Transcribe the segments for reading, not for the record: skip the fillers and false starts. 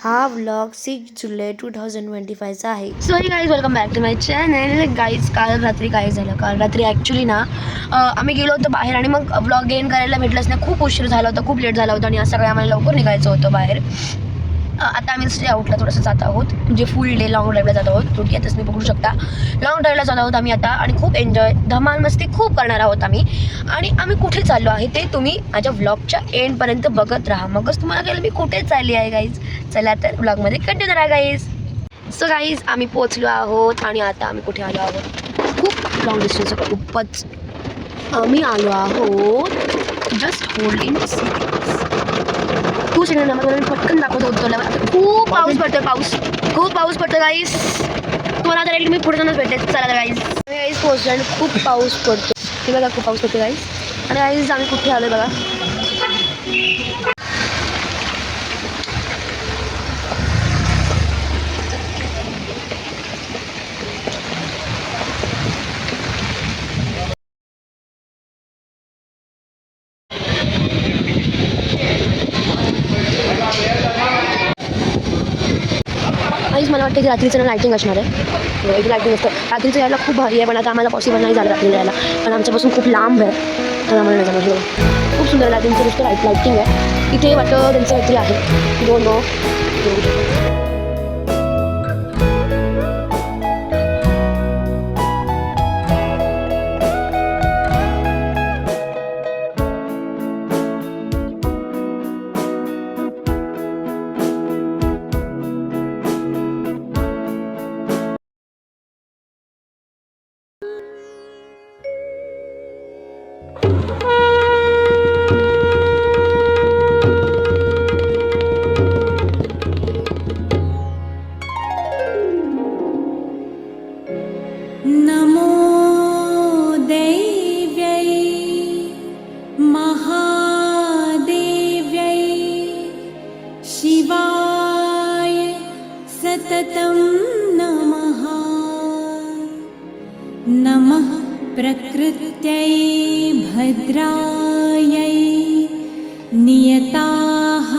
हा व्लॉग 6 जुलै 2025चा आहे. So hey guys welcome back to my channel. Guys काल रात्री काय झालं, काल रात्री ॲक्च्युली ना आम्ही गेलो होतो बाहेर आणि मग व्लॉग एंड करायला भेटलंच नाही. खूप उशीर झाला होता, खूप लेट झाला होता आणि आज सगळं आम्हाला लवकर निघायचं होतं बाहेर. आता आम्ही स्टे आउटला थोडंसं जात आहोत, म्हणजे फुल डे लॉंग ड्राईव्हला जात आहोत. थोडी आताच मी बघू शकता लॉंग ड्राईव्हला जात आहोत आम्ही आता आणि खूप एन्जॉय धमाल मस्ती खूप करणार आहोत आम्ही. आणि आम्ही कुठे चाललो आहे ते तुम्ही माझ्या व्लॉगच्या एंडपर्यंत बघत राहा, मगच तुम्हाला कळेल मी कुठे चालली आहे गाईज. चला तर व्लॉगमध्ये कंटिन्यू राहा गाईज. सो गाईज आम्ही पोचलो आहोत आणि आता आम्ही कुठे आलो आहोत, खूप लॉंग डिस्टन्स खूपच. आम्ही आलो आहोत जस्ट होल्डिंग 2 सेकंड नंबर मी पटकन दाखवतो होतो. आता खूप पाऊस पडतोय, खूप पाऊस पडतो गाईज. तुम्हाला आता मी पुढे जाऊनच भेटेल. चला गाईज आम्ही गाईज पोहोचलो आणि खूप पाऊस पडतो. हे बघा खूप पाऊस पडतो गाईज. आणि गाईज आम्ही कुठे आलो बघा. मला वाटतं की रात्रीचं लायटिंग असणार आहे. एक लायटिंग असतं रात्रीचं यायला खूप भारी आहे, पण आता आम्हाला पॉसिबल नाही झालं रात्री यायला, पण आमच्यापासून खूप लांब आहे. तर आम्हाला नाही जमलं. खूप सुंदर लायटिंगचं नुसतं लायटिंग आहे इथे. वाटतं त्यांचं काहीतरी आहे, डोंट नो. नमः प्रकृत्यै भद्रायै नियताः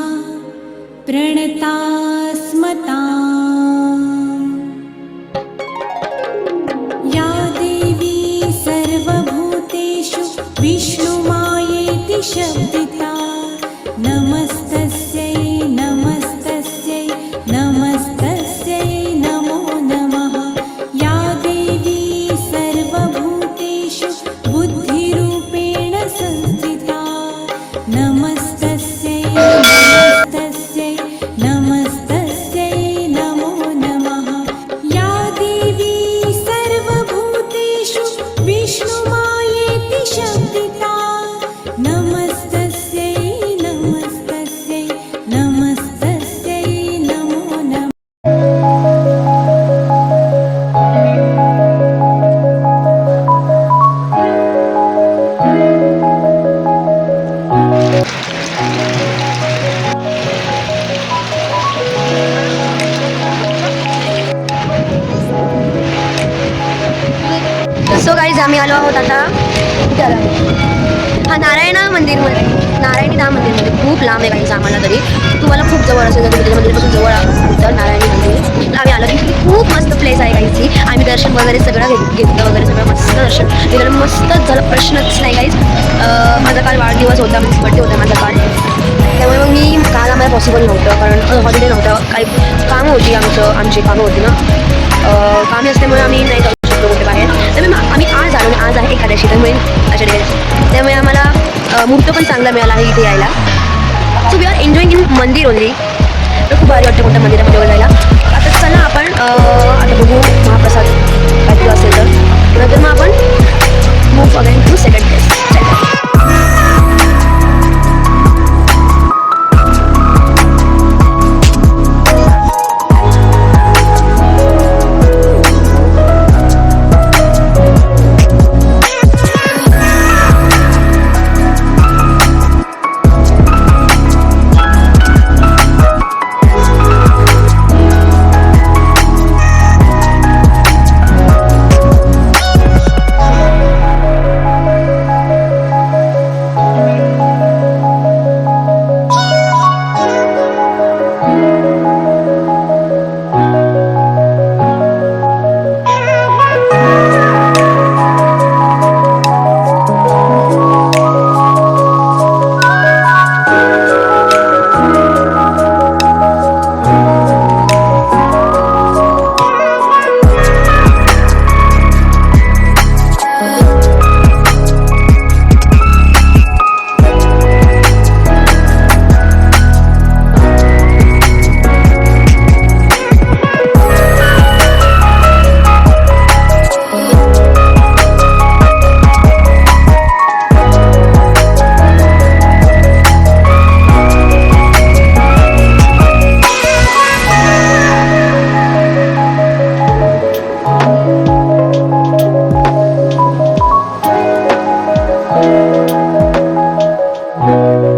प्रणतास्मताम् या देवी सर्वभूतेषु विष्णुमायेति शब्दिता नमस्तस्यै नमस्तस्यै नमस्तस्यै नमो नमः. या देवी सर्वभूतेषु बुद्धिरूपेण संस्थिता नमस्तस्यै नमस्तस्यै नमस्तस्यै नमो नमः. या देवी सर्वभूतेषु विष्णुमायेति शब्दिता नमस्तस्यै नमस्तस्यै नमस्तस्यै नमो नमः. सो गाईज आम्ही आलो आहोत आता कुठे आलो आहोत, हा नारायणा मंदिरमध्ये. नारायणी धाम मंदिरमध्ये खूप लांब आहे गाईज आम्हाला, तरी तुम्हाला खूप जवळ असेल तर त्याच्या मंदिरापासून जवळ तर नारायणी मंदिर आम्ही आलो. की खूप मस्त प्लेस आहे गाईजची. आम्ही दर्शन वगैरे सगळं घेतलं वगैरे सगळं मस्त दर्शन घेतलं, मस्तच झालं, प्रश्नच नाही गाईज. माझा काल वाढदिवस होता, बड्डे होता माझा काल, त्यामुळे मग मी काल आम्हाला पॉसिबल नव्हतं कारण हॉलिडे नव्हतं, काही कामं होती आमची कामं होती ना, कामे असल्यामुळे आम्ही नाही जाऊ शकलो कुठे बाहेर. त्यामुळे आम्ही आज आलो आणि आज आहे एकादशी, त्यामुळे आषाढी एकादशी, त्यामुळे आम्हाला मुहूर्त पण चांगला मिळाला आहे इथे यायला. So we are enjoying in mandir only. तर खूप भारी वाटतं कोणत्या मंदिरामध्ये वगैरे जायला. आता चला आपण आता बघू महाप्रसाद काहीतरी असेल तर, नंतर मग आपण move again to second place. नमः